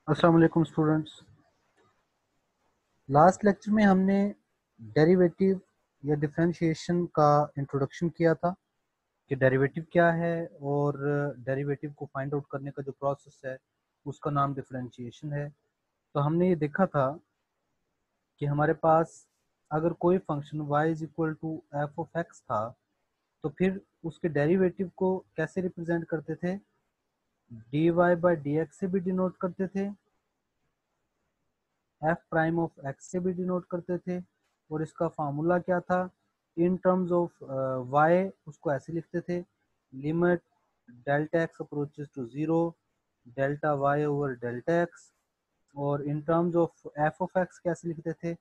अस्सलाम वालेकुम students. Last lecture में हमने डेरिवेटिव या डिफरेंशिएशन का इंट्रोडक्शन किया था कि डेरिवेटिव क्या है और डेरिवेटिव को फाइंड आउट करने का जो प्रोसेस है उसका नाम डिफरेंशिएशन है। तो हमने ये देखा था कि हमारे पास अगर कोई function y is equal to f of x था तो फिर उसके डेरिवेटिव को कैसे रिप्रेजेंट करते थे, dy बाई डी एक्स से भी डिनोट करते थे, एफ प्राइम ऑफ एक्स से भी डिनोट करते थे और इसका फार्मूला क्या था, इन टर्म्स ऑफ वाई उसको ऐसे लिखते थे, limit delta x approaches to zero delta y over delta x, और in terms of f of x कैसे लिखते थे,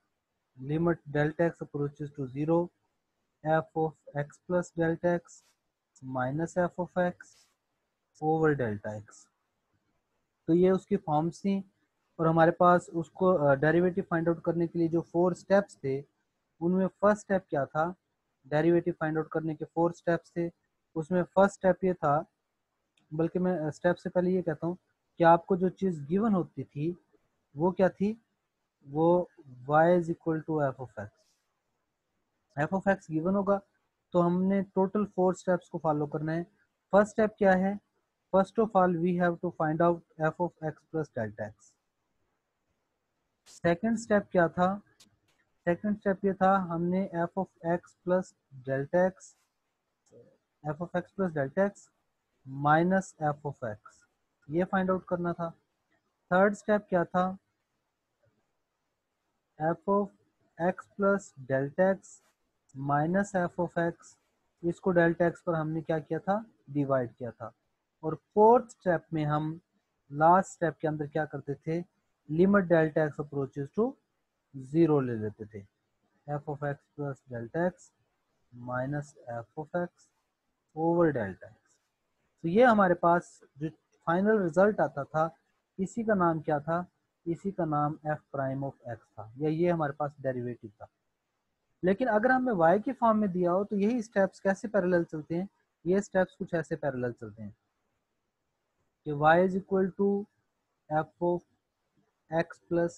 limit delta x approaches to zero f of x plus delta x minus f of x over delta x. तो ये उसकी forms थी और हमारे पास उसको डेरिवेटिव फाइंड आउट करने के लिए जो 4 स्टेप्स थे उनमें फर्स्ट स्टेप क्या था, डेरिवेटिव फाइंड आउट करने के 4 स्टेप्स थे। उसमें फर्स्ट स्टेप ये था, बल्कि मैं स्टेप से पहले ये कहता हूँ कि आपको जो चीज़ गिवन होती थी वो क्या थी, वो y is equal to f of x. F of x given होगा तो हमने टोटल 4 स्टेप्स को फॉलो करना है। फर्स्ट स्टेप क्या है, first of all we have to find out f of x plus delta x. Second step क्या था, सेकेंड स्टेप ये था हमने f of x plus delta x, f of x plus delta x minus f of x ये find out करना था। Third step क्या था, f of x plus delta x minus f of x, इसको delta x पर हमने क्या किया था, डिवाइड किया था। और फोर्थ स्टेप में हम लास्ट स्टेप के अंदर क्या करते थे, limit delta x approaches to zero ले लेते थे, f of x plus delta x minus f of x over delta x. तो ये हमारे पास जो फाइनल रिजल्ट आता था इसी का नाम क्या था, इसी का नाम एफ प्राइम ऑफ एक्स था, या ये हमारे पास डेरिवेटिव था। लेकिन अगर हमें y के फॉर्म में दिया हो तो यही स्टेप्स कैसे पैरेलल चलते हैं, ये स्टेप्स कुछ ऐसे पैरेलल चलते हैं कि y is equal to f of x plus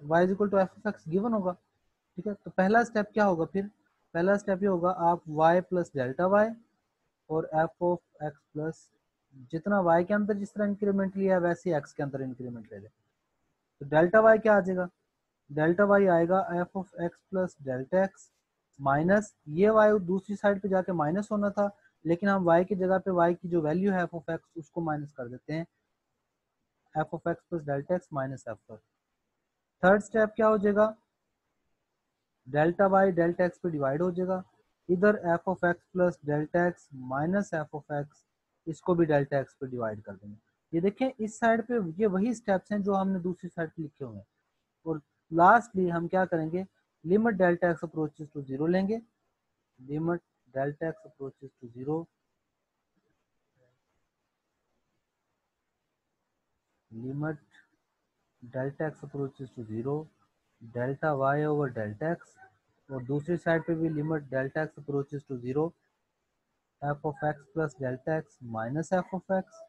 y is equal to f of x given होगा। ठीक है, तो पहला स्टेप क्या होगा, फिर पहला स्टेप ये होगा आप y प्लस डेल्टा वाई और एफ ऑफ एक्स प्लस जितना y के अंदर जिस तरह इंक्रीमेंट लिया वैसे x के अंदर इंक्रीमेंट ले लें। तो डेल्टा वाई क्या आ जाएगा, डेल्टा वाई आएगा F of x plus delta x minus, ये वाई दूसरी साइड पे जाके माइनस होना था लेकिन हम y की जगह पे y की जो वैल्यू है एफ ऑफ एक्स उसको माइनस कर देते हैं, F of x plus delta x minus F पर। थर्ड स्टेप क्या हो जाएगा, डेल्टा वाई डेल्टा एक्स पे डिवाइड हो जाएगा, इधर F of x plus delta x minus f of x, इसको भी डेल्टा एक्स पे डिवाइड कर देंगे। ये देखें इस साइड पे ये वही स्टेप्स हैं जो हमने दूसरी साइड पे लिखे हुए हैं। और लास्टली हम क्या करेंगे, limit delta x approaches to zero लेंगे, limit delta x approaches to zero, limit delta x approaches to zero delta y over delta x, और दूसरी साइड पे भी limit delta x approaches to zero f of x plus delta x minus f of x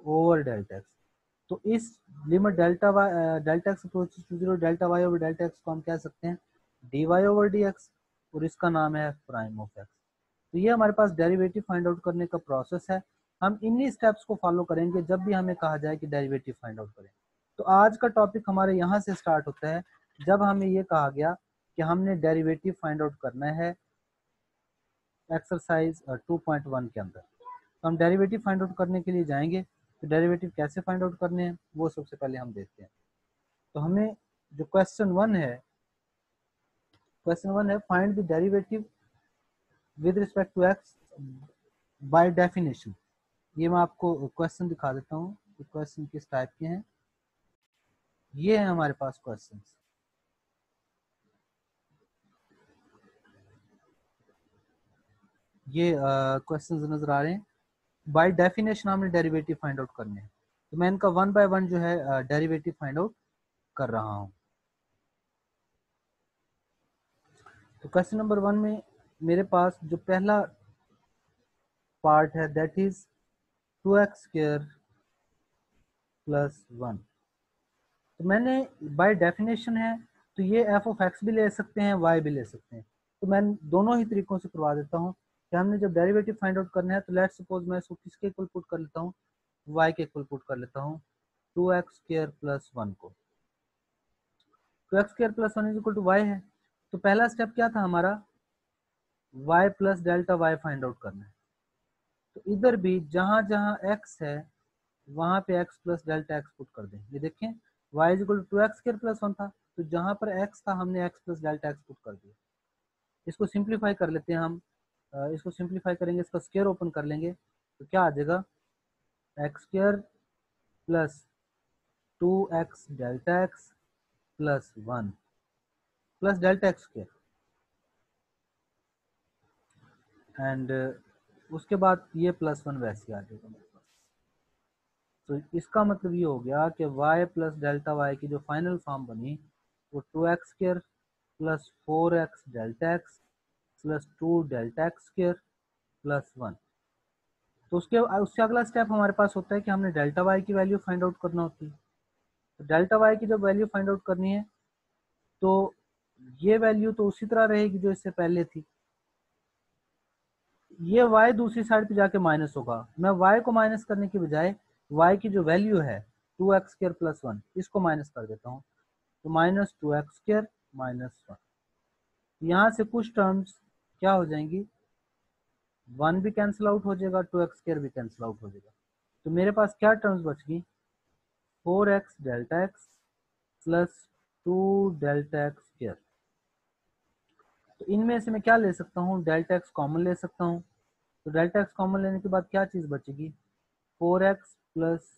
over delta x. तो इस limit delta y delta x approaches to zero delta y over delta x को हम कह सकते हैं d y over d x, और इसका नाम है प्राइम ऑफ एक्स। तो ये हमारे पास डेरिवेटिव फाइंड आउट करने का प्रोसेस है। हम इन्हीं स्टेप्स को फॉलो करेंगे जब भी हमें कहा जाए कि डेरिवेटिव फाइंड आउट करें। तो आज का टॉपिक हमारे यहाँ से स्टार्ट होता है जब हमें ये कहा गया कि हमने डेरिवेटिव फाइंड आउट करना है एक्सरसाइज 2.1 के अंदर। तो हम डेरिवेटिव फाइंड आउट करने के लिए जाएंगे, तो डेरिवेटिव कैसे फाइंड आउट करने हैं वो सबसे पहले हम देखते हैं। तो हमें जो क्वेश्चन वन है, क्वेश्चन वन है find the derivative with respect to x by definition. ये मैं आपको क्वेश्चन दिखा देता हूँ कि क्वेश्चन किस टाइप के हैं। ये है हमारे पास क्वेश्चन, ये क्वेश्चन नजर आ रहे हैं। बाय डेफिनेशन हमने डेरिवेटिव फाइंड आउट करने हैं, तो मैं इनका वन बाय वन जो है डेरिवेटिव फाइंड आउट कर रहा हूँ। तो क्वेश्चन नंबर वन में मेरे पास जो पहला पार्ट है that is 2x square plus 1। तो मैंने बाय डेफिनेशन है तो ये एफ ऑफ एक्स भी ले सकते हैं, वाई भी ले सकते हैं, तो मैं दोनों ही तरीकों से करवा देता हूँ कि हमने जब डेरिवेटिव फाइंड आउट करना है तो लेट्स सपोज मैं इसको किसके इक्वल पुट कर लेता हूँ, वाई के इक्वल पुट कर लेता हूँ 2x² + 1 को। 2x² + 1 is equal to Y है, तो पहला स्टेप क्या था हमारा, y plus delta y find out करना है। तो इधर भी जहां जहां x है वहां पे x plus delta x put कर दें। ये देखें y is equal to 2x² + 1 था, तो जहां पर x था हमने x plus delta x put कर दिया। इसको सिंप्लीफाई कर लेते हैं हम, इसको सिंप्लीफाई करेंगे, इसका स्क्वायर ओपन कर लेंगे तो क्या आ जाएगा, x² + 2x delta x + 1 plus delta x² and उसके बाद ये +1 वैसे आ जाएगा मेरे पास। तो इसका मतलब ये हो गया कि y प्लस डेल्टा वाई की जो फाइनल फॉर्म बनी वो 2x² + 4x delta x + 2 delta x² + 1। तो उसके उससे अगला स्टेप हमारे पास होता है कि हमने डेल्टा वाई की वैल्यू फाइंड आउट करना होती है। तो डेल्टा वाई की जब वैल्यू फाइंड आउट करनी है तो ये वैल्यू तो उसी तरह रहेगी जो इससे पहले थी, ये y दूसरी साइड पे जाके माइनस होगा। मैं y को माइनस करने की बजाय y की जो वैल्यू है 2x² + 1 इसको माइनस कर देता हूँ, तो -2x² - 1। यहाँ से कुछ टर्म्स क्या हो जाएंगी, 1 भी कैंसिल आउट हो जाएगा, 2x² भी कैंसिल आउट हो जाएगा। तो मेरे पास क्या टर्म्स बच गई, 4x delta x + 2 delta x²। तो इनमें से मैं क्या ले सकता हूँ, डेल्टा x कॉमन ले सकता हूँ। तो डेल्टा x कॉमन लेने के बाद क्या चीज़ बचेगी, 4x +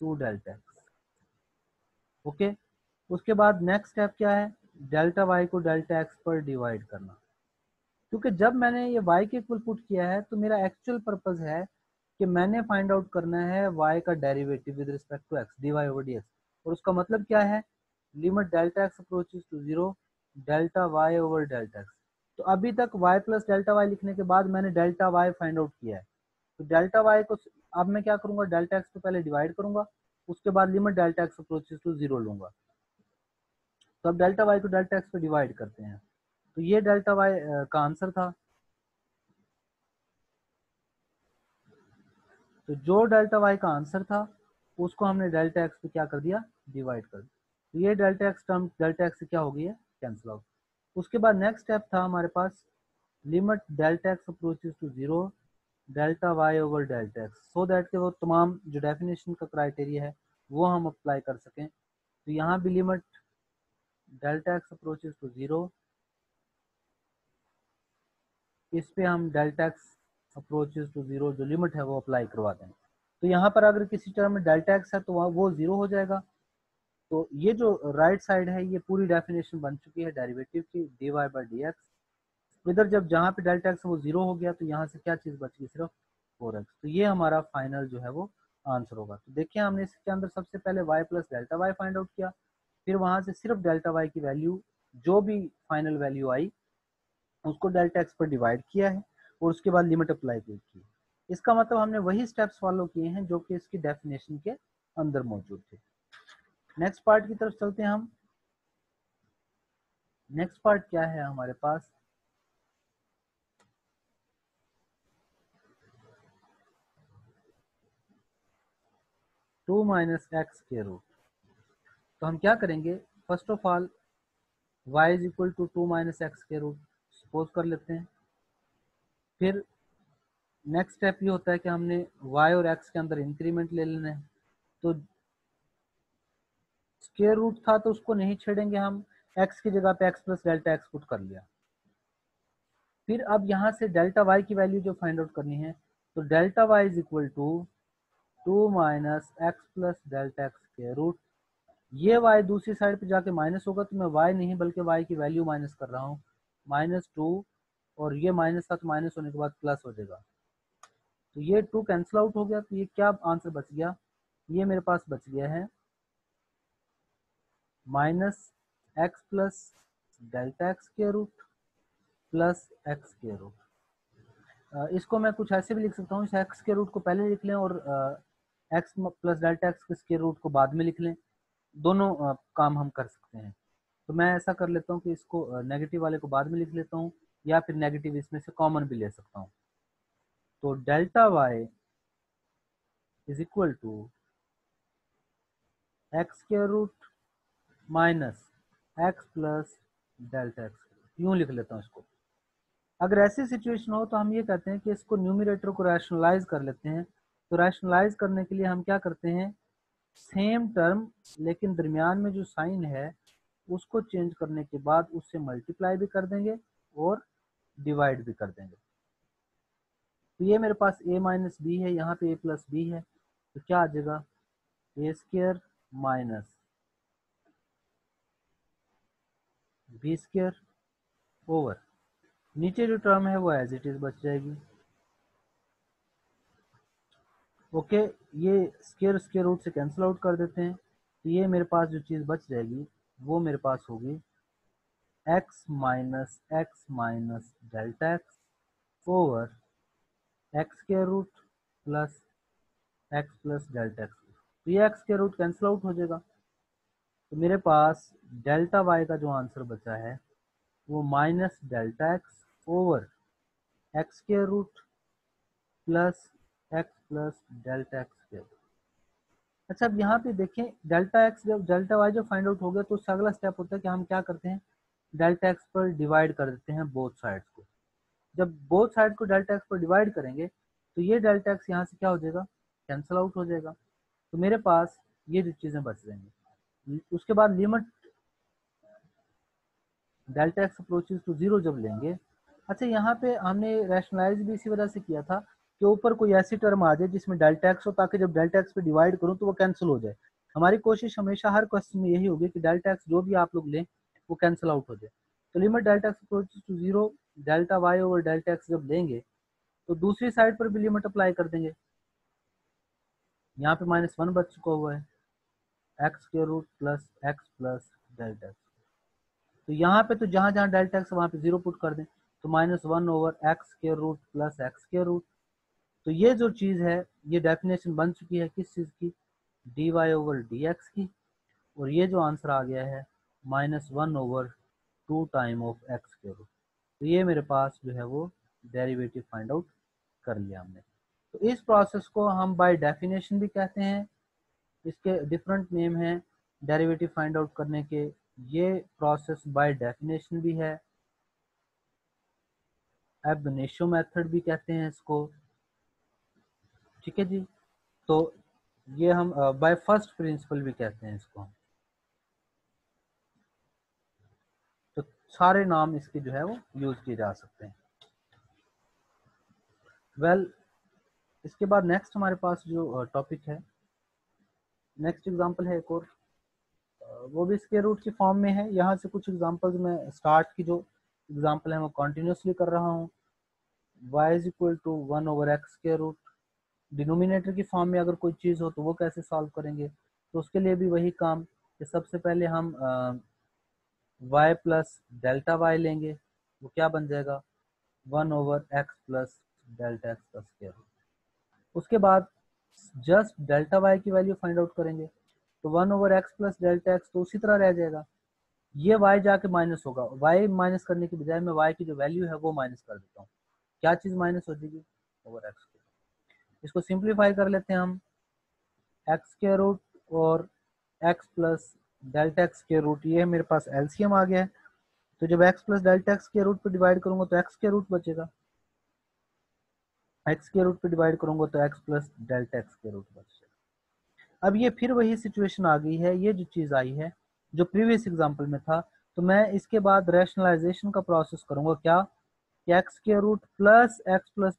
2 डेल्टा x। ओके, उसके बाद नेक्स्ट स्टेप क्या है, डेल्टा वाई को डेल्टा एक्स पर डिवाइड करना। क्योंकि जब मैंने ये y के इक्वल पुट किया है तो मेरा एक्चुअल पर्पस है कि मैंने फाइंड आउट करना है y का derivative with respect to x, dy/dx। और उसका मतलब क्या है, limit delta x approaches to 0 delta y/डेल्टा x। तो अभी तक y प्लस डेल्टा y लिखने के बाद मैंने डेल्टा y फाइंड आउट किया है, तो डेल्टा y को अब मैं क्या करूंगा, डेल्टा x को पहले डिवाइड करूंगा, उसके बाद limit delta x approaches to 0 लूंगा। तो अब डेल्टा y को डेल्टा x पे डिवाइड करते हैं, तो ये डेल्टा y का आंसर था। तो जो डेल्टा y का आंसर था उसको हमने डेल्टा x पे क्या कर दिया, डिवाइड कर दिया। तो ये delta x term delta x से क्या हो गई है, कैंसिल आउट। उसके बाद नेक्स्ट स्टेप था हमारे पास, limit delta x approaches to 0 delta y/डेल्टा x, सो दैट के वो तमाम जो डेफिनेशन का क्राइटेरिया है वो हम अप्लाई कर सकें। तो यहाँ भी limit delta x approaches to 0, इस पे हम डेल्टा x अप्रोचेस टू 0 जो लिमिट है वो अप्लाई करवा दें। तो यहाँ पर अगर किसी टर्म में डेल्टा x है तो वहाँ वो 0 हो जाएगा। तो ये जो राइट साइड है ये पूरी डेफिनेशन बन चुकी है डेरिवेटिव की, dy/dx। इधर जब जहाँ पे डेल्टा x वो 0 हो गया तो यहाँ से क्या चीज़ बच गई, सिर्फ 4x। तो ये हमारा फाइनल जो है वो आंसर होगा। तो देखिए हमने इसके अंदर सबसे पहले y plus delta y find out किया, फिर वहाँ से सिर्फ डेल्टा वाई की वैल्यू जो भी फाइनल वैल्यू आई उसको डेल्टा एक्स पर डिवाइड किया है और उसके बाद लिमिट अप्लाई की। इसका मतलब हमने वही स्टेप्स फॉलो किए हैं जो कि इसकी डेफिनेशन के अंदर मौजूद थे। नेक्स्ट पार्ट की तरफ चलते हैं हम। नेक्स्ट पार्ट क्या है हमारे पास, टू माइनस एक्स के रूट। तो हम क्या करेंगे, first of all y is equal to 2 minus x के रूट सपोज कर लेते हैं। फिर नेक्स्ट स्टेप ये होता है कि हमने y और x के अंदर इंक्रीमेंट ले लेना है। तो स्क्वायर रूट था तो उसको नहीं छेड़ेंगे हम, x की जगह पे x plus delta x put कर लिया। फिर अब यहाँ से डेल्टा y की वैल्यू जो फाइंड आउट करनी है, तो delta y is equal to 2 minus x plus delta x के रूट। ये y दूसरी साइड पे जाके माइनस होगा तो मैं y नहीं बल्कि y की वैल्यू माइनस कर रहा हूँ, -2, और ये माइनस था तो माइनस होने के बाद प्लस हो जाएगा। तो ये 2 कैंसिल आउट हो गया, तो ये क्या आंसर बच गया, ये मेरे पास बच गया है -x प्लस डेल्टा एक्स के रूट प्लस x के रूट। इसको मैं कुछ ऐसे भी लिख सकता हूँ, इस x के रूट को पहले लिख लें और x प्लस डेल्टा एक्स के स्क्वायर रूट को बाद में लिख लें। दोनों काम हम कर सकते हैं। तो मैं ऐसा कर लेता हूँ कि इसको नेगेटिव वाले को बाद में लिख लेता हूँ, या फिर नेगेटिव इसमें से कॉमन भी ले सकता हूँ। तो delta y is equal to x square root minus x plus delta x, यूं लिख लेता हूँ इसको। अगर ऐसी सिचुएशन हो तो हम ये कहते हैं कि इसको न्यूमरेटर को रैशनलाइज कर लेते हैं। तो रैशनलाइज करने के लिए हम क्या करते हैं, सेम टर्म लेकिन दरमियान में जो साइन है उसको चेंज करने के बाद उससे मल्टीप्लाई भी कर देंगे और डिवाइड भी कर देंगे। तो ये मेरे पास a माइनस बी है, यहाँ पे a प्लस बी है, तो क्या आ जाएगा, a square minus b square over, नीचे जो टर्म है वो एज इट इज बच जाएगी। ओके, ये स्क्वायर स्क्वायर रूट से कैंसिल आउट कर देते हैं, तो ये मेरे पास जो चीज़ बच जाएगी वो मेरे पास होगी x minus delta x over x square root plus x plus delta x. तो ये x square root cancel out हो जाएगा, तो मेरे पास डेल्टा वाई का जो आंसर बचा है वो minus delta x over x square root plus x plus delta x square. अच्छा, अब यहाँ पे देखें, डेल्टा एक्स जब डेल्टा वाई जब फाइंड आउट हो गया तो उससे अगला स्टेप होता है कि हम क्या करते हैं, डेल्टा एक्स पर डिवाइड कर देते हैं बोथ साइड्स को। जब बोथ साइड को डेल्टा एक्स पर डिवाइड करेंगे तो ये डेल्टा एक्स यहाँ से क्या हो जाएगा, कैंसिल आउट हो जाएगा। तो मेरे पास ये जो चीज़ें बच जाएंगी। उसके बाद limit delta x approaches to zero जब लेंगे, अच्छा यहाँ पे हमने रैशनलाइज भी इसी वजह से किया था कि ऊपर कोई ऐसी टर्म आ जाए जिसमें डेल्टा एक्स हो, ताकि जब डेल्टा एक्स पे डिवाइड करूँ तो वो कैंसिल हो जाए। हमारी कोशिश हमेशा हर क्वेश्चन में यही होगी कि डेल्टा एक्स जो भी आप लोग लें वो कैंसिल आउट हो जाए। तो limit delta x approaches to zero, delta y over delta x जब लेंगे तो दूसरी साइड पर भी लिमिट अप्लाई कर देंगे। यहाँ पे माइनस वन बच चुका हुआ है, x square root plus x plus delta x. तो यहाँ पे तो जहाँ जहाँ डेल्टा एक्स वहाँ पे जीरो पुट कर दें, तो minus one over x square root plus x square root. तो ये जो चीज़ है ये डेफिनेशन बन चुकी है किस चीज़ की, d y over d x की। और ये जो आंसर आ गया है minus one over two time of x square root. तो ये मेरे पास जो है वो डेरिवेटिव फाइंड आउट कर लिया हमने। तो इस प्रोसेस को हम बाय डेफिनेशन भी कहते हैं, इसके डिफरेंट नेम हैं डेरिवेटिव फाइंड आउट करने के। ये प्रोसेस बाय डेफिनेशन भी है, एब इनिशियो मेथड भी कहते हैं इसको, ठीक है जी। तो ये हम बाय फर्स्ट प्रिंसिपल भी कहते हैं इसको। तो सारे नाम इसके जो है वो यूज किए जा सकते हैं। वेल इसके बाद नेक्स्ट हमारे पास जो टॉपिक है, नेक्स्ट एग्जांपल है एक और, वो भी स्क्वायर रूट की फॉर्म में है। यहाँ से कुछ एग्जांपल्स मैं स्टार्ट की जो एग्जांपल है वो कॉन्टिन्यूसली कर रहा हूँ। y is equal to one over x square root, denominator की फॉर्म में अगर कोई चीज़ हो तो वो कैसे सॉल्व करेंगे, तो उसके लिए भी वही काम कि सबसे पहले हम y प्लस डेल्टा वाई लेंगे, वो क्या बन जाएगा, one over x plus delta x का स्क्वायर। उसके बाद जस्ट डेल्टा वाई की वैल्यू फाइंड आउट करेंगे, तो one over x plus delta x तो उसी तरह रह जाएगा। ये y जाके माइनस होगा, y माइनस करने की बजाय मैं y की जो वैल्यू है वो माइनस कर देता हूँ। क्या चीज़ माइनस हो जाएगी, ओवर एक्स। इसको सिंप्लीफाई कर लेते हैं हम, एक्स स्क्वायर रूट और x plus delta x square root, ये मेरे पास एलसीएम आ गया है। तो जब एक्स प्लस डेल्टा एक्स के रूट पे डिवाइड करूंगा तो एक्स के रूट बचेगा, एक्स के रूट पे डिवाइड करूंगा तो एक्स प्लस डेल्टा एक्स के रूट बचेगा। अब ये फिर वही सिचुएशन आ गई है, ये जो चीज़ आई है जो प्रीवियस एग्जाम्पल में था। तो मैं इसके बाद रैशनलाइजेशन का प्रोसेस करूंगा, क्या कि एक्स के रूट प्लस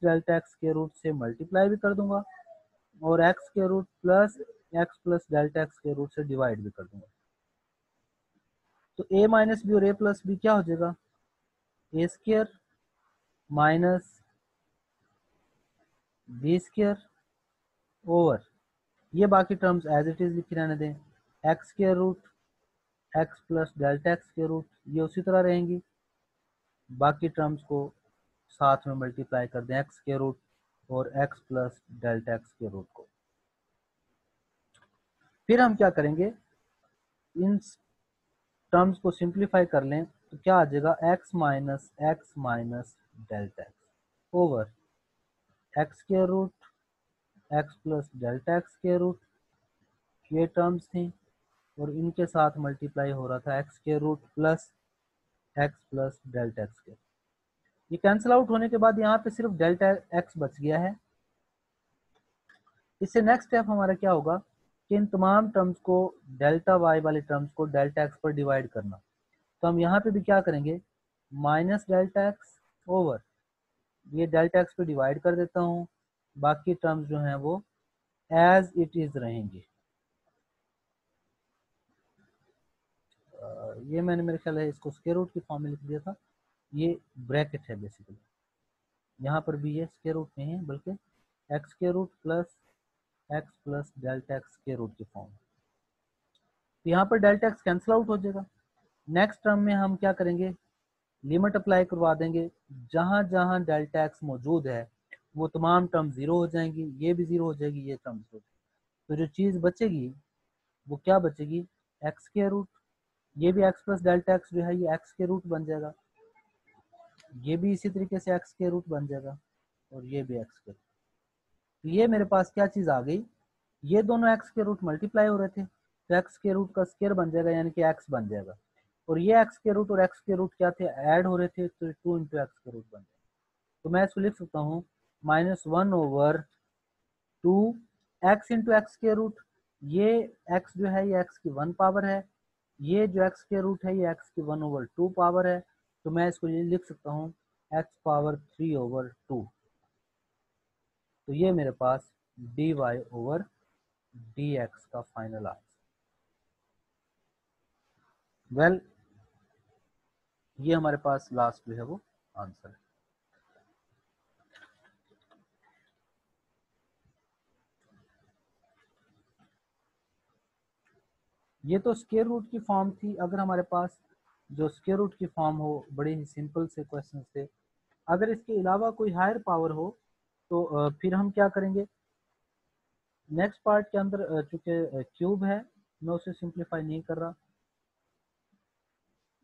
डेल्टा एक्स के रूट से मल्टीप्लाई भी कर दूंगा और एक्स के रूट प्लस डेल्टा एक्स के रूट से डिवाइड भी कर दूंगा। तो a माइनस बी और a प्लस बी क्या हो जाएगा, a square minus b square over, ये बाकी टर्म्स एज इट इज लिखी रहने दें, एक्स के root x plus delta x के रूट ये उसी तरह रहेंगी, बाकी टर्म्स को साथ में मल्टीप्लाई कर दें एक्स के रूट और एक्स प्लस डेल्टा एक्स के रूट को। फिर हम क्या करेंगे, इन टर्म्स को सिंप्लीफाई कर लें तो क्या आ जाएगा, x minus delta x over x square root x plus delta x square root, ये टर्म्स थी और इनके साथ मल्टीप्लाई हो रहा था x square root x plus delta x square. ये कैंसिल आउट होने के बाद यहाँ पे सिर्फ डेल्टा एक्स बच गया है। इससे नेक्स्ट स्टेप हमारा क्या होगा कि इन तमाम टर्म्स को, डेल्टा वाई वाले टर्म्स को डेल्टा एक्स पर डिवाइड करना। तो हम यहाँ पे भी क्या करेंगे, माइनस डेल्टा एक्स ओवर ये डेल्टा एक्स पे डिवाइड कर देता हूँ, बाकी टर्म्स जो हैं वो एज इट इज रहेंगे। ये मैंने मेरे ख्याल है इसको स्क्वायर रूट की फॉर्म में लिख दिया था, ये ब्रैकेट है बेसिकली, यहाँ पर भी ये स्क्वायर रूट नहीं है बल्कि x square root plus delta x square root की फॉर्म। तो यहाँ पर डेल्टा एक्स कैंसिल आउट हो जाएगा। नेक्स्ट टर्म में हम क्या करेंगे, लिमिट अप्लाई करवा देंगे, जहां जहां डेल्टा एक्स मौजूद है वो तमाम टर्म जीरो हो जाएंगी, ये भी जीरो हो जाएगी, ये टर्म जीरो। तो जो चीज़ बचेगी वो क्या बचेगी, एक्स के रूट, ये भी एक्स प्लस डेल्टा एक्स जो है ये एक्स के रूट बन जाएगा, ये भी इसी तरीके से एक्स के रूट बन जाएगा और ये भी एक्स के रूट। तो ये मेरे पास क्या चीज़ आ गई, ये दोनों एक्स के रूट मल्टीप्लाई हो रहे थे तो एक्स के रूट का स्क्वायर बन जाएगा यानी कि एक्स बन जाएगा, और ये एक्स के रूट और एक्स के रूट क्या थे, ऐड हो रहे थे, तो 2 इंटू एक्स के रूट बन जाएगा। तो मैं इसको लिख सकता हूँ -1/2 एक्स इंटू एक्स के रूट, ये एक्स जो है ये एक्स की 1 पावर है, ये जो एक्स के रूट है ये एक्स की 1/2 पावर है, तो मैं इसको ये लिख सकता हूँ एक्स पावर 3/2। तो ये मेरे पास dy ओवर dx का फाइनल आंसर। वेल ये हमारे पास लास्ट जो है वो आंसर है। ये तो स्क्वायर रूट की फॉर्म थी। अगर हमारे पास जो स्क्वायर रूट की फॉर्म हो, बड़े ही सिंपल से क्वेश्चन थे, अगर इसके अलावा कोई हायर पावर हो तो फिर हम क्या करेंगे, नेक्स्ट पार्ट के अंदर चूंकि क्यूब है मैं उसे सिंप्लीफाई नहीं कर रहा,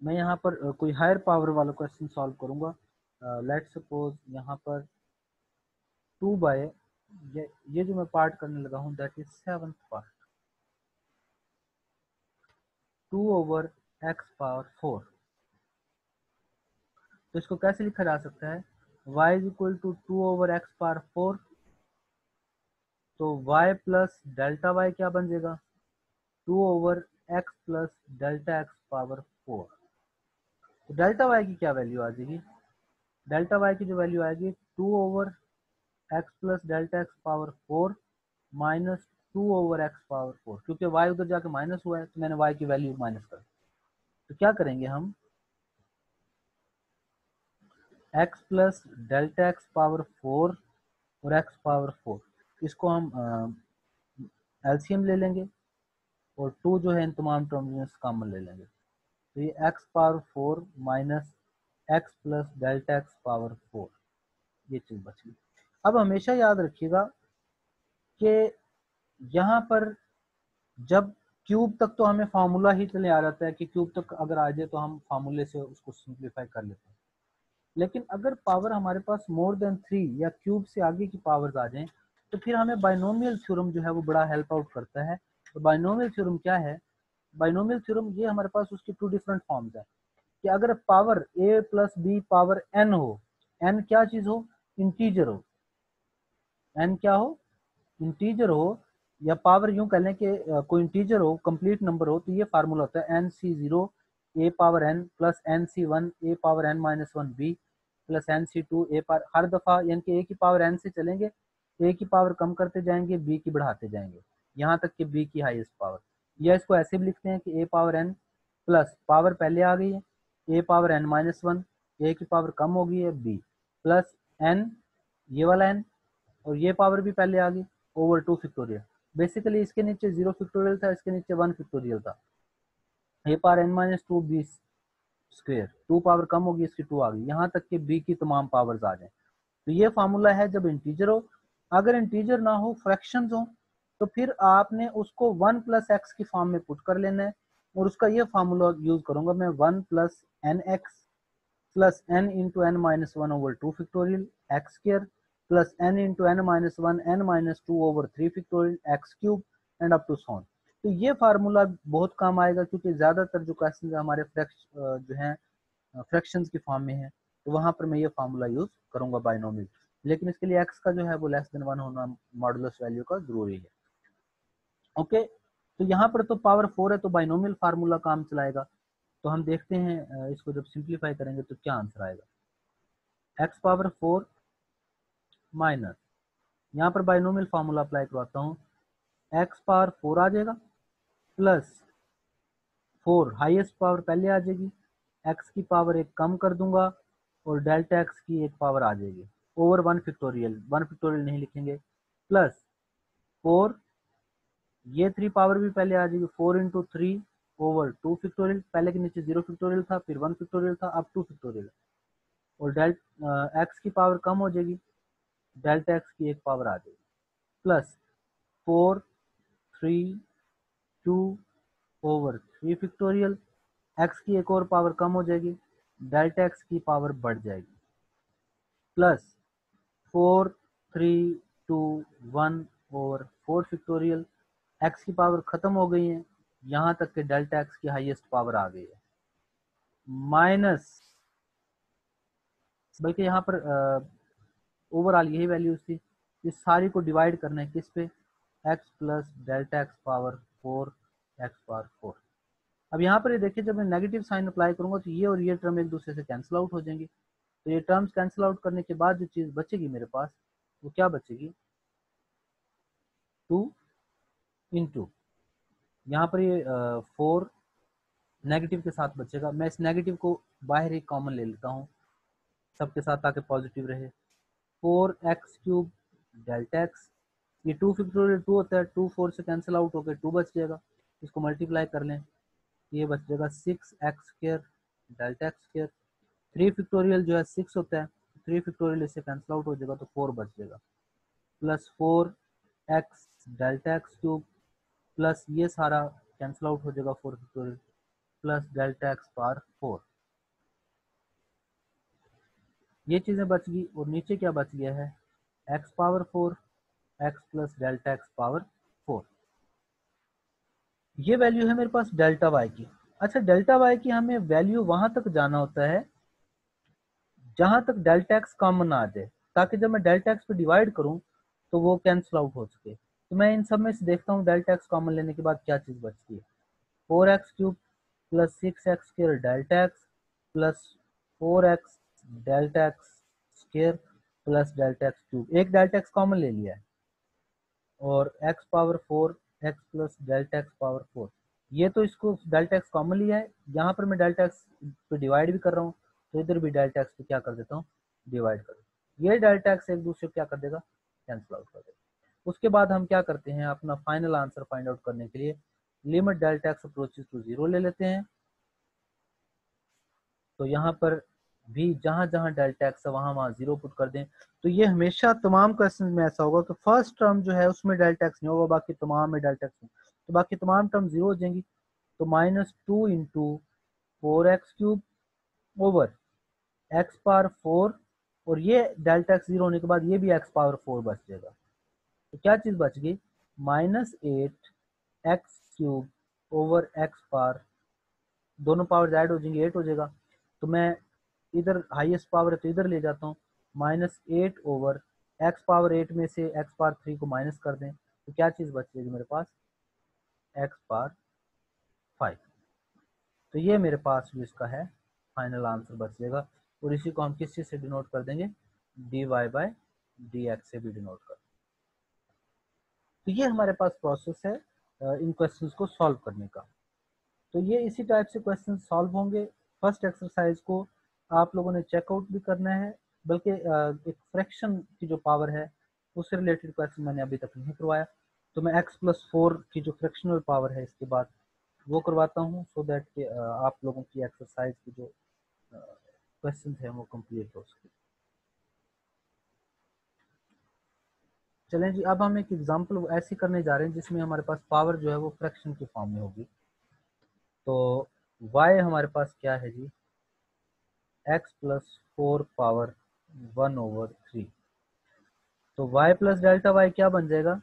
मैं यहाँ पर कोई हायर पावर वाला क्वेश्चन सॉल्व करूंगा। लेट्स सपोज यहाँ पर 2 बाय, ये जो मैं पार्ट करने लगा हूँ that is 7th part, 2/x⁴। तो इसको कैसे लिखा जा सकता है, y is equal to 2/x⁴, तो y प्लस डेल्टा y क्या बन जाएगा, 2/x plus delta x power 4। तो डेल्टा y की क्या वैल्यू आ जाएगी, डेल्टा y की जो वैल्यू आएगी 2/x plus delta x power 4 minus 2/x power 4, क्योंकि y उधर जाके माइनस हुआ है तो मैंने y की वैल्यू माइनस कर। तो क्या करेंगे हम, x plus delta x power 4 और x पावर 4, इसको हम एलसीएम ले लेंगे और 2 जो है इन तमाम टर्म्स में कॉमन ले लेंगे, तो ये x power 4 minus x plus delta x power 4, ये चीज़ बच गई। अब हमेशा याद रखिएगा कि यहाँ पर जब क्यूब तक तो हमें फार्मूला ही चले आ जाता है कि क्यूब तक अगर आ जाए तो हम फार्मूले से उसको सिंप्लीफाई कर लेते हैं, लेकिन अगर पावर हमारे पास मोर देन 3 या क्यूब से आगे की पावर्स आ जाएं तो फिर हमें बाइनोमियल थ्योरम जो है वो बड़ा हेल्प आउट करता है। तो बाइनोमियल थ्योरम क्या है, बाइनोमियल थ्योरम ये हमारे पास उसकी 2 डिफरेंट फॉर्म्स है कि अगर power a plus b power n हो, n क्या चीज हो, इंटीजर हो, n क्या हो, इंटीजर हो, या पावर यूं कह लें कि कोई इंटीजर हो, कंप्लीट नंबर हो, तो ये फार्मूला होता है nc0 a power n plus nc1 a power n minus 1 b plus nc2 a power, हर दफा यानी कि a की पावर n से चलेंगे, a की पावर कम करते जाएंगे, b की बढ़ाते जाएंगे, यहाँ तक कि b की हाईएस्ट पावर। या इसको ऐसे भी लिखते हैं कि a power n plus power पहले आ गई है a power n minus 1, a की पावर कम हो गई है b प्लस n, ये वाला n, और ये पावर भी पहले आ गई ओवर 2 फैक्टोरियल। बेसिकली इसके नीचे 0 फैक्टोरियल था, इसके नीचे 1 फैक्टोरियल था, a power n minus 2 b square, 2 power कम होगी इसकी 2 आ गई, यहाँ तक कि b की तमाम पावर्स आ जाए। तो ये फार्मूला है जब इंटीजर हो। अगर इंटीजर ना हो, फ्रैक्शंस हो, तो फिर आपने उसको 1 प्लस एक्स की फॉर्म में पुट कर लेना है, और उसका ये फार्मूला यूज करूंगा मैं, 1 plus n x plus n into n minus one over 2 factorial x square plus n into n minus one n minus two over 3 factorial x cube and up to so on. तो ये formula बहुत काम आएगा क्योंकि ज़्यादातर जो question हमारे जो हैं फ्रैक्शंस की फॉर्म में है, तो वहां पर मैं ये फार्मूला यूज करूंगा बाइनोमियल। लेकिन इसके लिए एक्स का जो है वो लेस देन 1 होना मॉडुलस वैल्यू का जरूरी है। ओके, तो यहाँ पर तो पावर 4 है तो बाइनोमियल फार्मूला काम चलाएगा। तो हम देखते हैं इसको जब सिंप्लीफाई करेंगे तो क्या आंसर आएगा। एक्स पावर 4 माइनस, यहाँ पर बाइनोमियल फार्मूला अप्लाई करवाता हूँ, एक्स पावर 4 आ जाएगा प्लस 4 हाईएस्ट पावर पहले आ जाएगी, एक्स की पावर एक कम कर दूंगा और डेल्टा एक्स की एक पावर आ जाएगी ओवर 1 फैक्टोरियल, 1 फैक्टोरियल नहीं लिखेंगे, प्लस 4 ये 3 पावर भी पहले आ जाएगी, 4 इंटू 3 ओवर 2 फैक्टोरियल, पहले के नीचे 0 फैक्टोरियल था, फिर 1 फैक्टोरियल था, अब 2 फैक्टोरियल, और एक्स की पावर कम हो जाएगी, डेल्टा एक्स की एक पावर आ जाएगी, प्लस 4 3 2 ओवर 3 फैक्टोरियल, एक्स की एक और पावर कम हो जाएगी, डेल्टा एक्स की पावर बढ़ जाएगी, प्लस 4 3 2 1 ओवर 4 फैक्टोरियल, एक्स की पावर खत्म हो गई है, यहां तक के डेल्टा एक्स की हाईएस्ट पावर आ गई है, माइनस, बल्कि यहाँ पर ओवरऑल यही वैल्यूज थी, इस सारी को डिवाइड करना है किस पे, x plus delta x power 4 x power 4। अब यहाँ पर ये देखिए जब मैं नेगेटिव साइन अप्लाई करूंगा तो ये और ये टर्म एक दूसरे से कैंसिल आउट हो जाएंगी, तो ये टर्म्स कैंसिल आउट करने के बाद जो चीज़ बचेगी मेरे पास वो क्या बचेगी, 2 इंटू, यहाँ पर ये 4 नेगेटिव के साथ बचेगा, मैं इस नेगेटिव को बाहर ही कॉमन ले लेता हूँ सबके साथ ताकि पॉजिटिव रहे, 4x क्यूब डेल्टा एक्स, ये 2 फैक्टोरियल 2 होता है, 2 4 से कैंसिल आउट होकर 2 बच जाएगा, इसको मल्टीप्लाई कर लें, ये बच जाएगा 6x square delta x square, 3 factorial जो है 6 होता है, 3 फैक्टोरियल इससे कैंसिल आउट हो जाएगा तो 4 बच जाएगा, plus 4x delta x cube, plus ये सारा कैंसिल आउट हो जाएगा 4 factorial, plus delta x power 4, ये चीज़ें बच गई, और नीचे क्या बच गया है, x power 4 x plus delta x power 4, ये वैल्यू है मेरे पास डेल्टा वाई की। अच्छा, डेल्टा वाई की हमें वैल्यू वहां तक जाना होता है जहां तक डेल्टा एक्स कॉमन आ जाए, ताकि जब मैं डेल्टा एक्स पे डिवाइड करूं तो वो कैंसिल आउट हो सके। तो मैं इन सब में से देखता हूँ डेल्टा एक्स कॉमन लेने के बाद क्या चीज़ बचती है, 4x cube plus 6x square delta x plus 4x delta x square plus delta x cube, एक डेल्टा एक्स कॉमन ले लिया है, और x power 4 x plus delta x power 4, ये तो इसको डेल्टा एक्स कॉमन लिया है, यहाँ पर मैं डेल्टा एक्स पे डिवाइड भी कर रहा हूँ, तो इधर भी डेल्टा एक्स पे क्या कर देता हूँ, डिवाइड कर देता हूँ, ये डेल्टा एक्स एक दूसरे को क्या कर देगा, कैंसिल आउट कर देगा। उसके बाद हम क्या करते हैं, अपना फाइनल आंसर फाइंड आउट करने के लिए limit delta x approaches to 0 ले लेते हैं। तो यहाँ पर भी जहां जहां डेल्टा एक्स है वहां वहां 0 पुट कर दें। तो ये हमेशा तमाम क्वेश्चन में ऐसा होगा कि फर्स्ट टर्म जो है उसमें डेल्टा एक्स नहीं होगा, बाकी तमाम में डेल्टा एक्स, तो बाकी तमाम टर्म 0 हो जाएंगी। तो -2 into 4x cube over x power 4, और ये डेल्टा एक्स 0 होने के बाद ये भी एक्स पावर 4 बच जाएगा, तो क्या चीज बच गई, -8 x cube over x power, दोनों पावर ऐड हो जाएंगे 8 हो जाएगा, तो मैं इधर हाईएस्ट पावर है तो इधर ले जाता हूँ, -8 ओवर एक्स पावर 8 में से एक्स पावर 3 को माइनस कर दें तो क्या चीज़ बच जाएगी मेरे पास, एक्स पावर 5। तो ये मेरे पास जो इसका है फाइनल आंसर बच जाएगा, और इसी को हम किस चीज़ से डिनोट कर देंगे, dy बाई डी एक्स से भी डिनोट कर। तो ये हमारे पास प्रोसेस है इन क्वेश्चंस को सॉल्व करने का। तो ये इसी टाइप से क्वेश्चन सॉल्व होंगे। फर्स्ट एक्सरसाइज को आप लोगों ने चेकआउट भी करना है, बल्कि एक फ्रैक्शन की जो पावर है उससे रिलेटेड क्वेश्चन मैंने अभी तक नहीं करवाया, तो मैं x+4 की जो फ्रैक्शनल पावर है इसके बाद वो करवाता हूँ, सो दैट आप लोगों की एक्सरसाइज की जो क्वेश्चन है वो कंप्लीट हो सके। चलें जी, अब हम एक एग्जांपल ऐसी करने जा रहे हैं जिसमें हमारे पास पावर जो है वो फ्रैक्शन की फॉर्म में होगी। तो y हमारे पास क्या है जी, x प्लस 4 पावर 1/3। तो y प्लस डेल्टा y क्या बन जाएगा,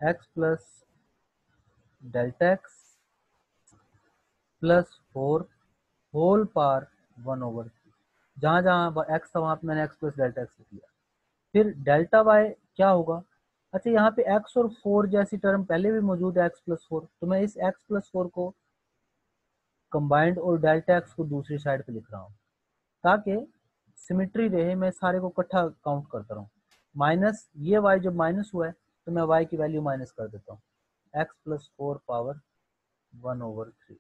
x plus delta x plus 4 whole power 1/3। जहां जहां x था वहां पे मैंने x प्लस डेल्टा x लिख लिया। फिर डेल्टा y क्या होगा, अच्छा यहाँ पे x और 4 जैसी टर्म पहले भी मौजूद है, x प्लस 4, तो मैं इस x प्लस 4 को कंबाइंड और डेल्टा x को दूसरी साइड पे लिख रहा हूँ ताकि सिमेट्री रहे, मैं सारे को इकट्ठा काउंट करता रहूँ। माइनस ये y जब माइनस हुआ है तो मैं y की वैल्यू माइनस कर देता हूँ, x प्लस 4 पावर 1/3।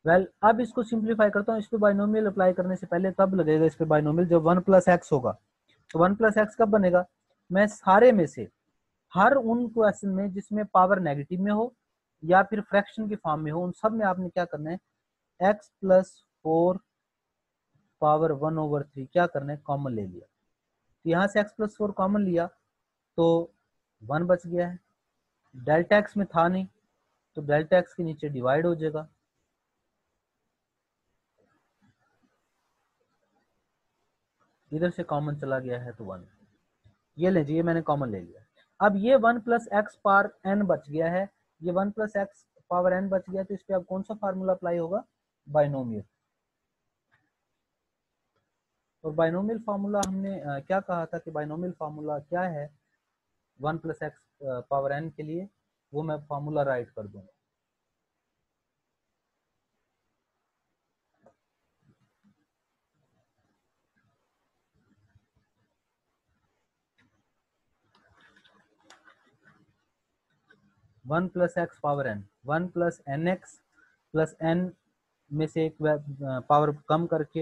वेल अब इसको सिंप्लीफाई करता हूँ। इस पे बाइनोमियल अप्लाई करने से पहले कब लगेगा इस पे बाइनोमियल, जब 1 प्लस एक्स होगा। तो 1 प्लस एक्स कब बनेगा, मैं सारे में से हर उन क्वेश्चन में जिसमें पावर नेगेटिव में हो या फिर फ्रैक्शन की फॉर्म में हो, उन सब में आपने क्या करना है, एक्स प्लस 4 पावर 1/3 क्या करना है, कॉमन ले लिया। तो यहाँ से एक्स प्लस 4 कॉमन लिया तो 1 बच गया है। डेल्टा एक्स में था नहीं तो डेल्टा एक्स के नीचे डिवाइड हो जाएगा, इधर से कॉमन चला गया है तो 1। ये ले जी, मैंने कॉमन ले लिया। अब ये 1 प्लस एक्स पावर एन बच गया है, ये 1 प्लस एक्स पावर एन बच गया, तो इस पे अब कौन सा फार्मूला अप्लाई होगा, बाइनोमियल। और बाइनोमियल फार्मूला हमने क्या कहा था कि बाइनोमियल फार्मूला क्या है 1 प्लस एक्स पावर एन के लिए, वो मैं फार्मूला राइट कर दूंगा। One plus x power n, 1 plus n x plus n में से एक पावर कम करके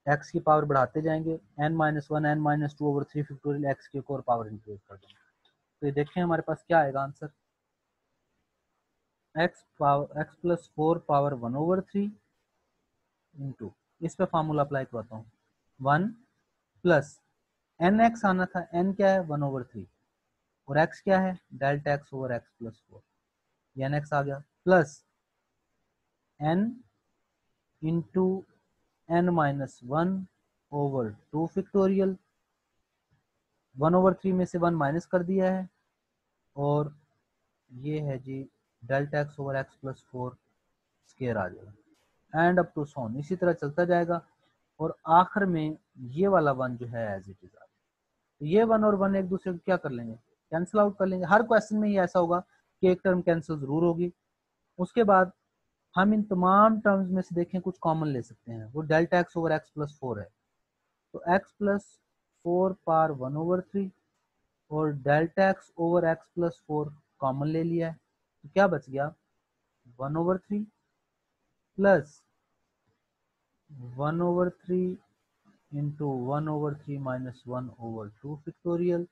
एक्स की पावर बढ़ाते जाएंगे, n-1 n-2/3 फैक्टोरियल एक्स की एक और पावर इंक्रीज कर देंगे। तो ये देखें हमारे पास क्या आएगा answer, x plus 4 power 1/3 into, इस पे फार्मूला अप्लाई करता हूँ, 1 प्लस एन एक्स आना था, एन क्या है 1/3 और एक्स क्या है delta x over x plus 4, ये एन एक्स आ गया, plus n into n-1/2 factorial, 1/3 में से 1 माइनस कर दिया है, और ये है जी delta x over x plus 4 square आ जाएगा, एंड अप टू सोन, इसी तरह चलता जाएगा। और आखिर में ये वाला वन जो है एज इट इज आ, तो ये वन और वन एक दूसरे को क्या कर लेंगे, कैंसिल आउट कर लेंगे। हर क्वेश्चन में ये ऐसा होगा कि एक टर्म कैंसिल जरूर होगी। उसके बाद हम इन तमाम टर्म्स में से देखें कुछ कॉमन ले सकते हैं, वो delta x over x plus 4 है, तो एक्स प्लस 4 पावर 1/3 और delta x over x plus 4 common ले लिया है, तो क्या बच गया 1/3 प्लस 1/3 into 1/3 minus 1/2 factorial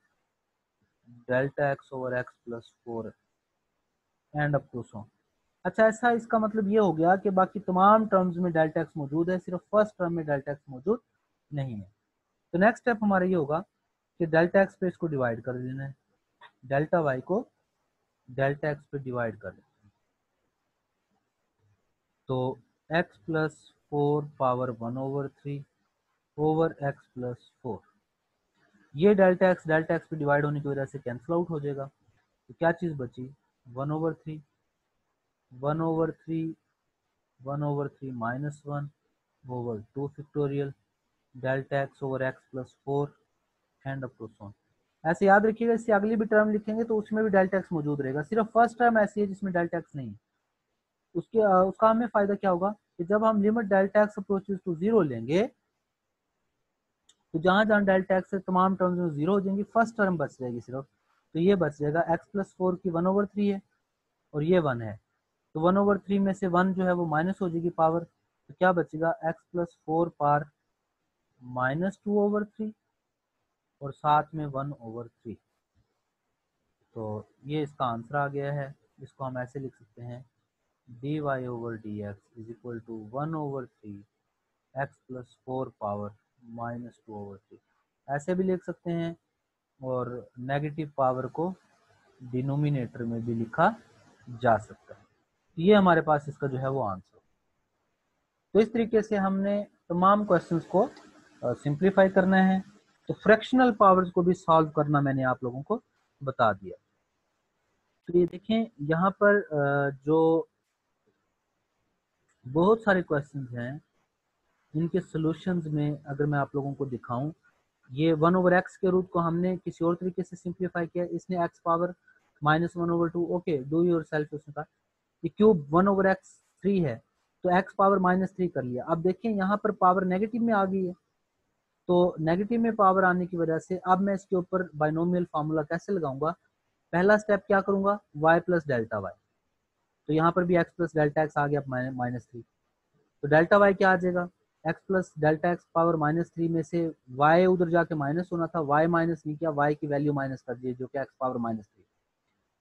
delta x over x plus 4 and up to so. अच्छा, ऐसा इसका मतलब ये हो गया कि बाकी तमाम टर्म्स में डेल्टा एक्स मौजूद है, सिर्फ फर्स्ट टर्म में डेल्टा एक्स मौजूद नहीं है। तो नेक्स्ट स्टेप हमारा ये होगा कि डेल्टा एक्स पे इसको डिवाइड कर देना है, डेल्टा वाई को डेल्टा एक्स पे डिवाइड कर देना है। तो x plus 4 power 1/3 over x plus 4, ये डेल्टा एक्स पे डिवाइड होने की वजह से कैंसिल आउट हो जाएगा, तो क्या चीज़ बची 1/3, 1/3, 1/3 minus 1/2 factorial delta x over x plus 4 and up to so. ऐसे याद रखिएगा, इससे अगली भी टर्म लिखेंगे तो उसमें भी डेल्टा एक्स मौजूद रहेगा, सिर्फ फर्स्ट टर्म ऐसी है जिसमें डेल्टा एक्स नहीं है। उसका हमें फायदा क्या होगा कि जब हम limit delta x approaches to 0 लेंगे तो जहां जहां डेल्टा एक्स से तमाम टर्म्स में 0 हो जाएंगी, फर्स्ट टर्म बच जाएगी सिर्फ। तो ये बच जाएगा एक्स प्लस 4 की 1/3 है और ये 1 है, तो 1/3 में से 1 जो है वो माइनस हो जाएगी पावर, तो क्या बचेगा एक्स प्लस 4 पावर -2/3 और साथ में 1/3। तो ये इसका आंसर आ गया है। इसको हम ऐसे लिख सकते हैं dy over d x is equal to 1/3 x plus 4 power -2/3, ऐसे भी लिख सकते हैं, और नेगेटिव पावर को डिनोमिनेटर में भी लिखा जा सकता है। ये हमारे पास इसका जो है वो आंसर। तो इस तरीके से हमने तमाम क्वेश्चंस को सिंप्लीफाई करना है। तो फ्रैक्शनल पावर्स को भी सॉल्व करना मैंने आप लोगों को बता दिया। तो ये देखें यहाँ पर जो बहुत सारे क्वेश्चंस हैं, इनके सॉल्यूशंस में अगर मैं आप लोगों को दिखाऊं, ये 1/x के रूट को हमने किसी और तरीके से सिंप्लीफाई किया, इसने x power -1/2, okay do your self, उसने कहा ये क्यूब 1/x 3 है तो x पावर -3 कर लिया। अब देखिए यहाँ पर पावर नेगेटिव में आ गई है, तो नेगेटिव में पावर आने की वजह से अब मैं इसके ऊपर बाइनोमियल फार्मूला कैसे लगाऊंगा। पहला स्टेप क्या करूंगा, y प्लस डेल्टा वाई, तो यहाँ पर भी x प्लस डेल्टा एक्स आ गया -3, तो डेल्टा वाई क्या आ जाएगा, x plus delta x power -3 में से y उधर जाके माइनस होना था, y माइनस नहीं किया, y की वैल्यू माइनस कर दी जो कि x पावर -3।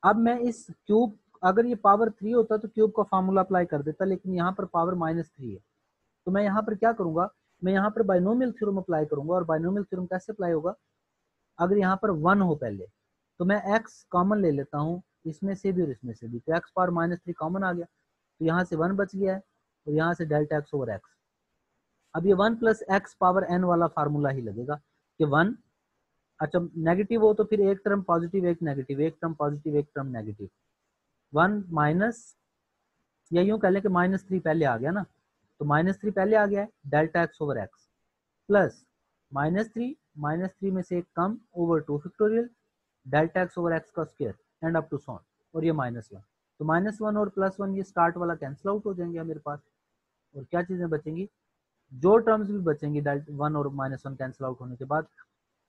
अब मैं इस क्यूब, अगर ये पावर 3 होता तो क्यूब का फार्मूला अप्लाई कर देता, लेकिन यहाँ पर पावर -3 है, तो मैं यहाँ पर क्या करूंगा, मैं यहाँ पर बाइनोमियल थ्योरम अप्लाई करूंगा। और बाइनोमियल थ्योरम कैसे अप्लाई होगा, अगर यहाँ पर 1 हो पहले तो मैं x कॉमन ले लेता हूँ इसमें से भी और इसमें से भी, तो x पावर -3 कॉमन आ गया, तो यहाँ से 1 बच गया है और यहाँ से डेल्टा x ओवर x। अब ये 1 प्लस एक्स पावर n वाला फार्मूला ही लगेगा कि 1, अच्छा नेगेटिव हो तो फिर एक टर्म पॉजिटिव एक नेगेटिव, एक टर्म पॉजिटिव एक टर्म नेगेटिव, 1 माइनस, या यूं कह लें कि -3 पहले आ गया ना, तो -3 पहले आ गया है, delta x over x plus -3 में से एक कम over 2 factorial delta x over x का square and up to so on, और ये -1, तो -1 और +1 ये स्टार्ट वाला कैंसिल आउट हो जाएंगे मेरे पास, और क्या चीजें बचेंगी, जो टर्म्स भी बचेंगी डेल्टा 1 और -1 कैंसिल आउट होने के बाद,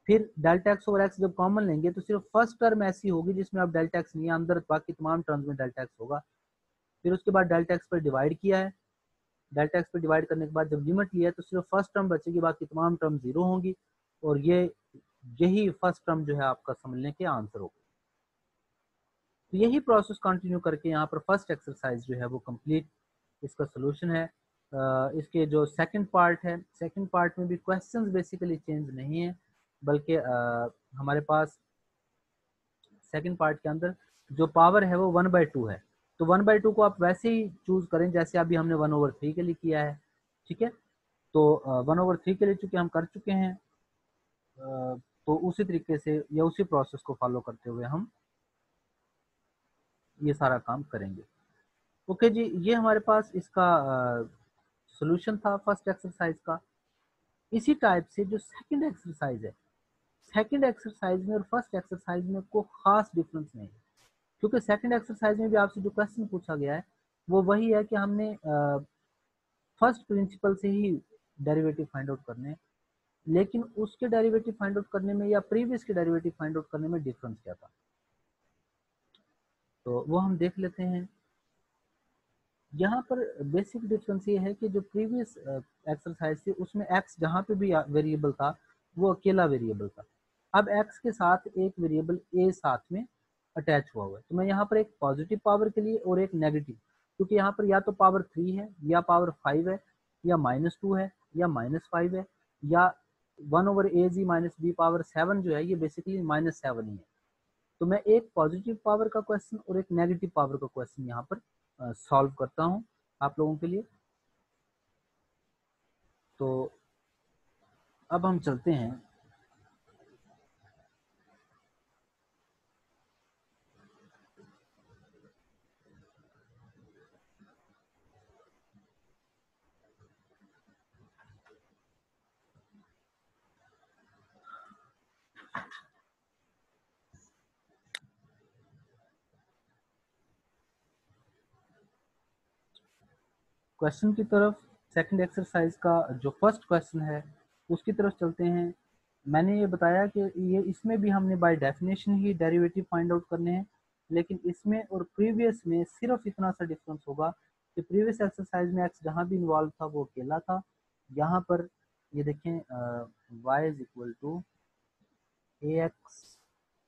फिर डेल्टा एक्स ओवर एक्स जब कॉमन लेंगे तो सिर्फ फर्स्ट टर्म ऐसी होगी जिसमें अब डेल्टा एक्स नहीं है, अंदर बाकी तमाम टर्म्स में डेल्टा एक्स होगा। फिर उसके बाद डेल्टा एक्स पर डिवाइड किया है, डेल्टा एक्स पर डिवाइड करने के बाद जब लिमिट लिया है तो सिर्फ फर्स्ट टर्म बचेगी, बाकी तमाम टर्म जीरो होंगी, और यही फर्स्ट टर्म जो है आपका समझने के आंसर होगा। तो यही प्रोसेस कंटिन्यू करके यहाँ पर फर्स्ट एक्सरसाइज जो है वो कंप्लीट इसका सोल्यूशन है। इसके जो सेकंड पार्ट है, सेकंड पार्ट में भी क्वेश्चंस बेसिकली चेंज नहीं है, बल्कि हमारे पास सेकंड पार्ट के अंदर जो पावर है वो 1/2 है, तो 1/2 को आप वैसे ही चूज करें जैसे अभी हमने 1/3 के लिए किया है, ठीक है। तो 1/3 के लिए चूंकि हम कर चुके हैं, तो उसी तरीके से या उसी प्रोसेस को फॉलो करते हुए हम ये सारा काम करेंगे। ओके जी, ये हमारे पास इसका सॉल्यूशन था फर्स्ट एक्सरसाइज का। इसी टाइप से जो सेकंड एक्सरसाइज है, सेकंड एक्सरसाइज में और फर्स्ट एक्सरसाइज में कोई खास डिफरेंस नहीं है, क्योंकि सेकंड एक्सरसाइज में भी आपसे जो क्वेश्चन पूछा गया है वो वही है कि हमने फर्स्ट प्रिंसिपल से ही डेरिवेटिव फाइंड आउट करने हैं, लेकिन उसके डेरिवेटिव फाइंड आउट करने में या प्रीवियस के डेरिवेटिव फाइंड आउट करने में डिफरेंस क्या था, तो वो हम देख लेते हैं। यहाँ पर बेसिक डिफरेंस ये है कि जो प्रीवियस एक्सरसाइज थी उसमें x जहाँ पे भी वेरिएबल था वो अकेला वेरिएबल था, अब x के साथ एक वेरिएबल a साथ में अटैच हुआ हुआ है, तो मैं यहाँ पर एक पॉजिटिव पावर के लिए और एक नेगेटिव, क्योंकि यहाँ पर या तो पावर 3 है या पावर 5 है या -2 है या -5 है या 1/(a(g)−b⁻7 जो है ये बेसिकली -7 ही है, तो मैं एक पॉजिटिव पावर का क्वेश्चन और एक नेगेटिव पावर का क्वेश्चन यहाँ पर सॉल्व करता हूँ आप लोगों के लिए। तो अब हम चलते हैं क्वेश्चन की तरफ। सेकंड एक्सरसाइज का जो फर्स्ट क्वेश्चन है उसकी तरफ चलते हैं। मैंने ये बताया कि ये इसमें भी हमने by definition he derivative find out करने हैं, लेकिन इसमें और प्रीवियस में सिर्फ इतना सा डिफरेंस होगा कि प्रीवियस एक्सरसाइज में एक्स जहाँ भी इन्वॉल्व था वो अकेला था, यहाँ पर ये देखें y is equal to ax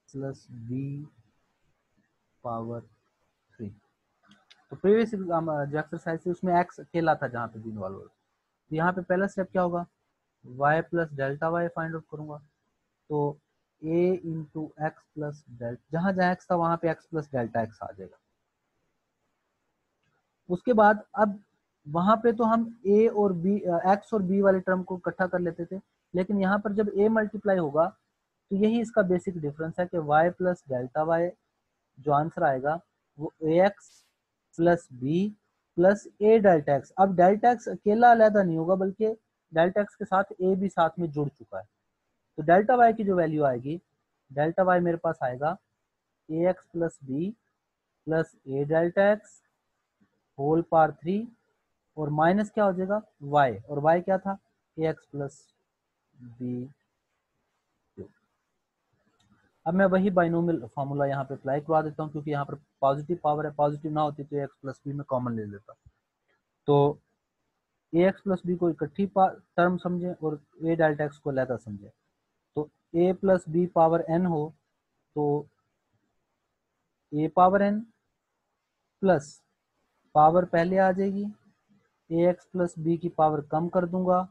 plus b power 3, तो प्रीवियस जो एक्सरसाइज थी उसमें एक्स अकेला था जहाँ पे भी इन्वॉल्व हो, तो यहाँ पे पहला स्टेप क्या होगा, y plus delta y find out करूंगा, तो a into x plus delta, जहाँ जहाँ एक्स था वहाँ पे एक्स प्लस डेल्टा एक्स आ जाएगा, उसके बाद अब वहां पे तो हम ए और बी, एक्स और बी वाले टर्म को इकट्ठा कर लेते थे, लेकिन यहाँ पर जब ए मल्टीप्लाई होगा तो यही इसका बेसिक डिफरेंस है कि y प्लस डेल्टा वाई, जो आंसर आएगा वो ए एक्स प्लस बी प्लस ए डेल्टा एक्स। अब डेल्टा एक्स अकेला अलहदा नहीं होगा, बल्कि डेल्टा एक्स के साथ ए भी साथ में जुड़ चुका है। तो डेल्टा वाई की जो वैल्यू आएगी, डेल्टा वाई मेरे पास आएगा ए एक्स प्लस बी प्लस ए डेल्टा एक्स होल पावर 3, और माइनस क्या हो जाएगा y, और y क्या था ए एक्स प्लस बी। अब मैं वही बाइनोमियल फार्मूला यहाँ पे अप्लाई करवा देता हूँ, क्योंकि यहाँ पर पॉजिटिव पावर है, पॉजिटिव ना होती तो ए एक्स प्लस बी में कॉमन ले लेता। तो ए एक्स प्लस बी को इकट्ठी टर्म समझे और ए डेल्टा एक्स को अलहदा समझे। तो ए प्लस बी पावर एन हो तो ए पावर एन प्लस पावर पहले आ जाएगी, ए एक्स प्लस बी की पावर कम कर दूंगा,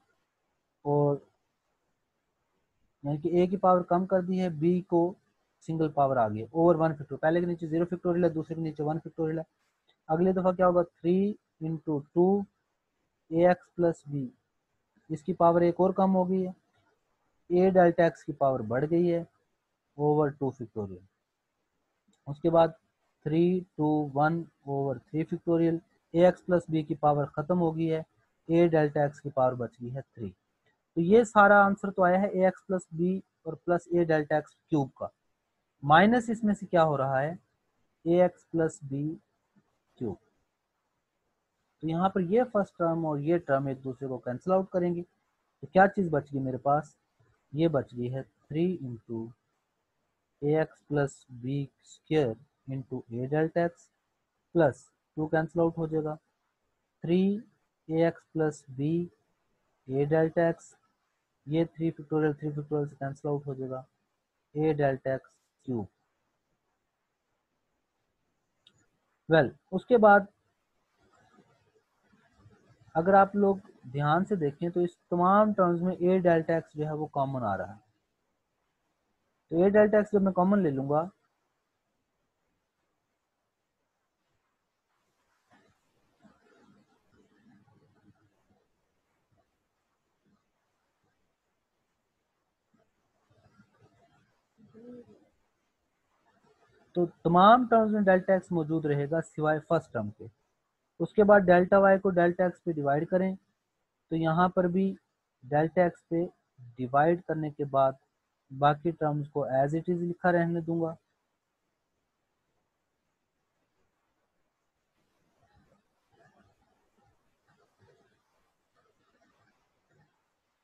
और यानी कि ए की पावर कम कर दी है, बी को सिंगल पावर आ गई ओवर 1 फैक्टोरियल। पहले के नीचे 0 फैक्टोरियल है, दूसरे के नीचे 1 फैक्टोरियल है। अगली दफा क्या होगा 3 इंटू टू ए एक्स प्लस बी, इसकी पावर एक और कम हो गई है, ए डेल्टा एक्स की पावर बढ़ गई है ओवर 2 फैक्टोरियल। उसके बाद 3 2 1 ओवर 3 फैक्टोरियल, ए एक्स प्लस बी की पावर खत्म हो गई है, ए डेल्टा एक्स की पावर बच गई है 3। तो ये सारा आंसर तो आया है ए एक्स प्लस बी और प्लस ए डेल्टा एक्स क्यूब का, माइनस इसमें से क्या हो रहा है ए एक्स प्लस बी क्यूब। तो यहाँ पर ये फर्स्ट टर्म और ये टर्म एक दूसरे को कैंसिल आउट करेंगे, तो क्या चीज़ बच गई मेरे पास, ये बच गई है 3 into a x plus b square into a delta x, plus 2 cancel out हो जाएगा, 3 a x plus b a delta x, ये 3 फैक्टोरियल 3 फैक्टोरियल से कैंसिल आउट हो जाएगा, a delta x cube. Well उसके बाद अगर आप लोग ध्यान से देखें तो इस तमाम टर्म्स में ए डेल्टा एक्स जो है वो कॉमन आ रहा है। तो ए डेल्टा एक्स जब मैं कॉमन ले लूंगा तो तमाम टर्म्स में डेल्टा एक्स मौजूद रहेगा सिवाय फर्स्ट टर्म के। उसके बाद डेल्टा वाई को डेल्टा एक्स पे डिवाइड करें, तो यहाँ पर भी डेल्टा एक्स पे डिवाइड करने के बाद बाकी टर्म्स को एज इट इज लिखा रहने दूंगा।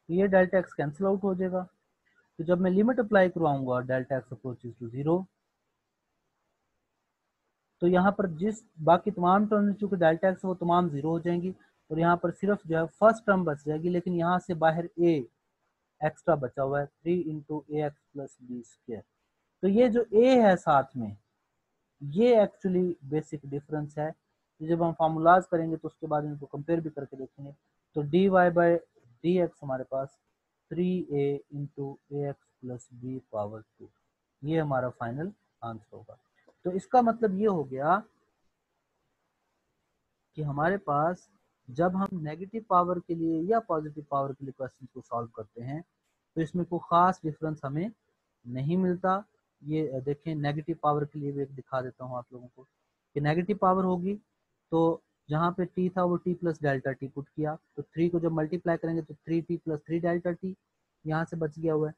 तो ये डेल्टा एक्स कैंसिल आउट हो जाएगा। तो जब मैं लिमिट अप्लाई करवाऊंगा डेल्टा एक्स अप्रोचेस टू 0, तो यहाँ पर जिस बाकी तमाम टर्म चूंकि डेल्टा एक्स वो तमाम 0 हो जाएंगी, और यहाँ पर सिर्फ जो है फर्स्ट टर्म बच जाएगी, लेकिन यहाँ से बाहर ए एक्स्ट्रा बचा हुआ है 3 into a x plus b square. तो ये जो ए है साथ में, ये एक्चुअली बेसिक डिफरेंस है। तो जब हम फार्मूलाज करेंगे तो उसके बाद इनको कंपेयर भी करके देखेंगे। तो d y by d x हमारे पास 3a into a x plus b power 2, ये हमारा फाइनल आंसर होगा। तो इसका मतलब ये हो गया कि हमारे पास जब हम नेगेटिव पावर के लिए या पॉजिटिव पावर के लिए क्वेश्चन को सॉल्व करते हैं तो इसमें कोई ख़ास डिफरेंस हमें नहीं मिलता। ये देखें नेगेटिव पावर के लिए भी एक दिखा देता हूँ आप लोगों को कि नेगेटिव पावर होगी तो जहाँ पे टी था वो T plus delta T put किया, तो 3 को जब मल्टीप्लाई करेंगे तो 3t प्लस 3 डेल्टा टी यहाँ से बच गया हुआ है।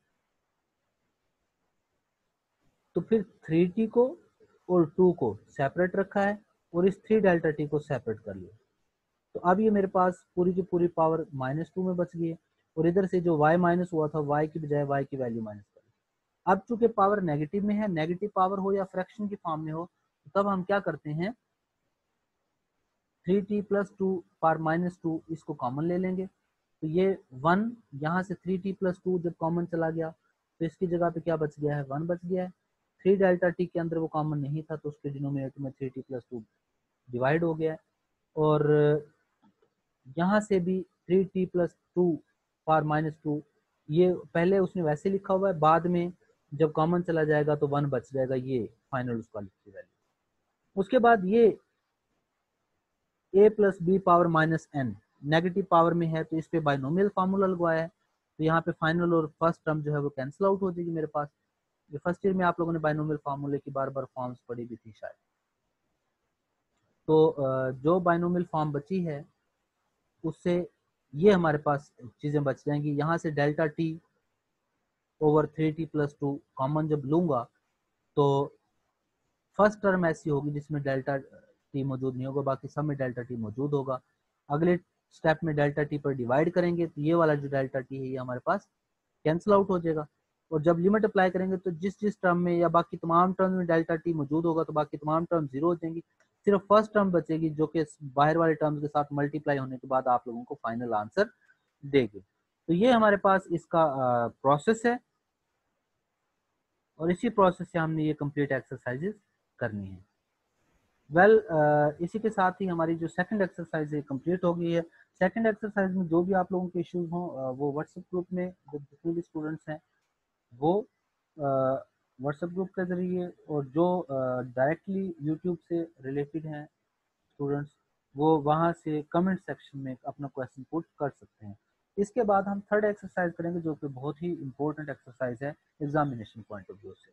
तो फिर 3t को और 2 को सेपरेट रखा है और इस 3 डेल्टा टी को सेपरेट कर लिया। तो अब ये मेरे पास पूरी की पूरी पावर -2 में बच गई है, और इधर से जो y माइनस हुआ था y की बजाय y की वैल्यू माइनस कर ली। अब चूंकि पावर नेगेटिव में है, नेगेटिव पावर हो या फ्रैक्शन की फॉर्म में हो, तो तब हम क्या करते हैं 3t प्लस 2 पावर -2 इसको कॉमन ले लेंगे। तो ये 1 यहाँ से 3t प्लस 2 जब कॉमन चला गया तो इसकी जगह पे क्या बच गया है 1 बच गया है। 3 डेल्टा टी के अंदर वो कॉमन नहीं था तो उसके डिनोमिनेटर में 3t प्लस 2 डिवाइड हो गया है, और यहाँ से भी 3t प्लस 2 पावर -2, ये पहले उसने वैसे लिखा हुआ है, बाद में जब कॉमन चला जाएगा तो 1 बच जाएगा, ये फाइनल उसका लिखी वैल्यू। उसके बाद ये a plus b power minus n negative power में है, तो इस पे बाइनोमियल फार्मूला लगवाया है, तो यहाँ पे फाइनल और फर्स्ट टर्म जो है वो कैंसिल आउट हो जाएगी मेरे पास। ये फर्स्ट ईयर में आप लोगों ने बाइनोमियल फार्मूले की बार बार फॉर्म्स पढ़ी भी थी शायद। तो जो बाइनोमियल फॉर्म बची है उससे ये हमारे पास चीज़ें बच जाएंगी। यहाँ से delta T over 3t plus 2 common जब लूंगा तो फर्स्ट टर्म ऐसी होगी जिसमें डेल्टा टी मौजूद नहीं होगा, बाकी सब में डेल्टा टी मौजूद होगा। अगले स्टेप में डेल्टा टी पर डिवाइड करेंगे तो ये वाला जो डेल्टा टी है ये हमारे पास कैंसिल आउट हो जाएगा। और जब लिमिट अप्लाई करेंगे तो जिस जिस टर्म में या बाकी तमाम टर्म में डेल्टा टी मौजूद होगा तो बाकी तमाम टर्म जीरो हो जाएंगी, सिर्फ फर्स्ट टर्म बचेगी जो कि बाहर वाले टर्म्स के साथ मल्टीप्लाई होने के बाद आप लोगों को फाइनल आंसर देगी। तो ये हमारे पास इसका प्रोसेस है और इसी प्रोसेस से हमने ये कंप्लीट एक्सरसाइजेस करनी है। इसी के साथ ही हमारी जो सेकंड एक्सरसाइज है कंप्लीट हो गई है। सेकंड एक्सरसाइज में जो भी आप लोगों के इश्यूज हों वो व्हाट्सएप ग्रुप में जितने भी स्टूडेंट्स हैं वो व्हाट्सएप ग्रुप के ज़रिए, और जो डायरेक्टली यूट्यूब से रिलेटेड हैं स्टूडेंट्स वो वहाँ से कमेंट सेक्शन में अपना क्वेश्चन पुट कर सकते हैं। इसके बाद हम थर्ड एक्सरसाइज करेंगे जो कि बहुत ही इंपॉर्टेंट एक्सरसाइज है एग्जामिनेशन पॉइंट ऑफ व्यू से।